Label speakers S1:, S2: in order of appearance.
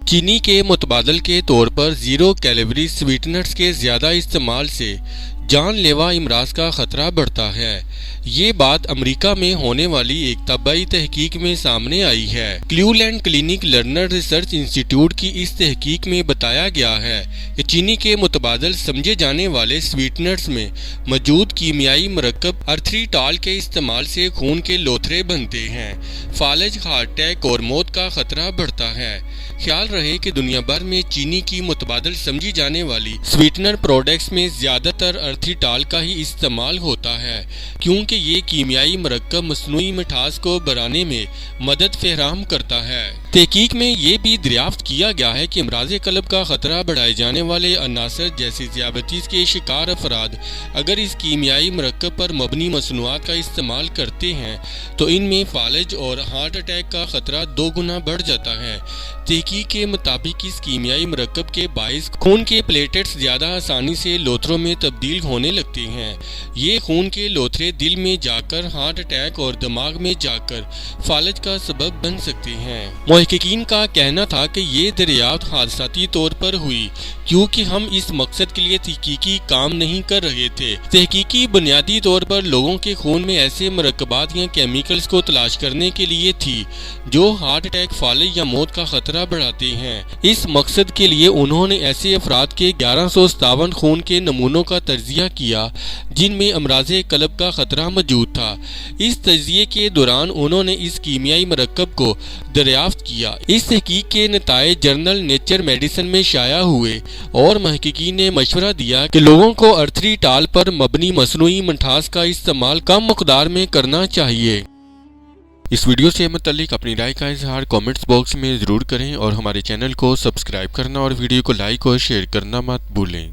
S1: چینی کے متبادل کے طور پر زیرو کیلوری سویٹنرز کے زیادہ استعمال سے جان لیوا امراض کا خطرہ بڑھتا ہے۔ یہ بات امریکہ میں ہونے والی ایک طبی تحقیق میں سامنے آئی ہے۔ کلیولینڈ کلینک لرنر ریسرچ انسٹی ٹیوٹ کی اس تحقیق میں بتایا گیا ہے کہ چینی کے متبادل سمجھے جانے والے سویٹنرز میں موجود کیمیائی مرکب ارتھریٹال کے استعمال سے خون کے لوتھڑے بنتے ہیں، فالج، ہارٹ اٹیک اور موت کا خطرہ بڑھتا ہے۔ خیال رہے کہ دنیا بھر میں چینی کی متبادل سمجھی جانے والی سویٹنر پروڈکٹس میں زیادہ تر ارتھریٹال کا ہی استعمال ہوتا ہے، کیونکہ یہ کیمیائی مرکب مصنوعی مٹھاس کو بڑھانے میں مدد فراہم کرتا ہے۔ تحقیق میں یہ بھی دریافت کیا گیا ہے کہ امراض قلب کا خطرہ بڑھائے جانے والے عناصر جیسے ذیابیطس کے شکار افراد اگر اس کیمیائی مرکب پر مبنی مصنوعات کا استعمال کرتے ہیں تو ان میں فالج اور ہارٹ اٹیک کا خطرہ 2 گنا بڑھ جاتا ہے۔ تحقیق کے مطابق اس کیمیائی مرکب کے باعث خون کے پلیٹلیٹس زیادہ آسانی سے لوتھڑوں میں تبدیل ہونے لگتے ہیں۔ یہ خون کے لوتھڑے دل میں جا کر ہارٹ اٹیک اور دماغ میں جا کر فالج کا سبب بن سکتے ہیں۔ محققین کا کہنا تھا کہ یہ دریافت حادثاتی طور پر ہوئی کیونکہ ہم اس مقصد کے لیے تحقیقی کام نہیں کر رہے تھے۔ تحقیقی بنیادی طور پر لوگوں کے خون میں ایسے مرکبات یا کیمیکلز کو تلاش کرنے کے لیے تھی جو ہارٹ اٹیک، فالج یا موت کا خطرہ بڑھاتے ہیں۔ اس مقصد کے لیے انہوں نے ایسے افراد کے 1157 خون کے نمونوں کا تجزیہ کیا جن میں امراض قلب کا خطرہ موجود تھا۔ اس تجزیے کے دوران انہوں نے اس کیمیائی مرکب کو دریافت کیا۔ اس تحقیق کے نتائج جرنل نیچر میڈیسن میں شائع ہوئے اور محققین نے مشورہ دیا کہ لوگوں کو ارتھریٹال پر مبنی مصنوعی مٹھاس کا استعمال کم مقدار میں کرنا چاہیے۔ اس ویڈیو سے متعلق اپنی رائے کا اظہار کامنٹس باکس میں ضرور کریں اور ہمارے چینل کو سبسکرائب کرنا اور ویڈیو کو لائک اور شیئر کرنا مت بھولیں۔